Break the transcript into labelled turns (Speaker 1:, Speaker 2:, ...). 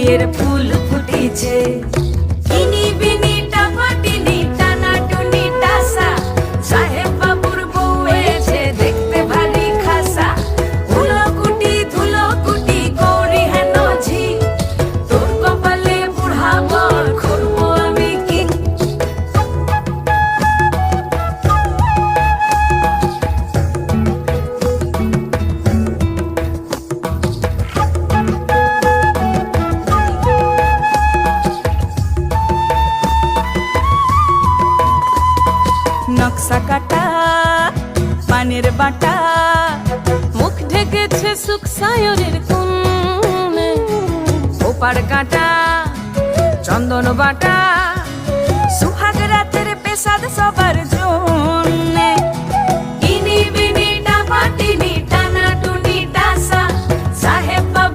Speaker 1: বিয়ের ফুল ফুটেছে। ইনি বিনি টাপাটিনি টানা টুনি টাসা, সাহেব বাবুর বউ হয়েছে দেখতে ভারী খাসা। ধুলো কুটি গৌরী হেন ঝি, তোর কপালে বুড়া বর করবো আমি কি। নকশা কাটা পানের বাটা, মুখ ঢেকেছে সুখ সায়রের কোণে। ওপার কাটা চন্দন বাটা, সুহাগ রাতের পেশাদ সবার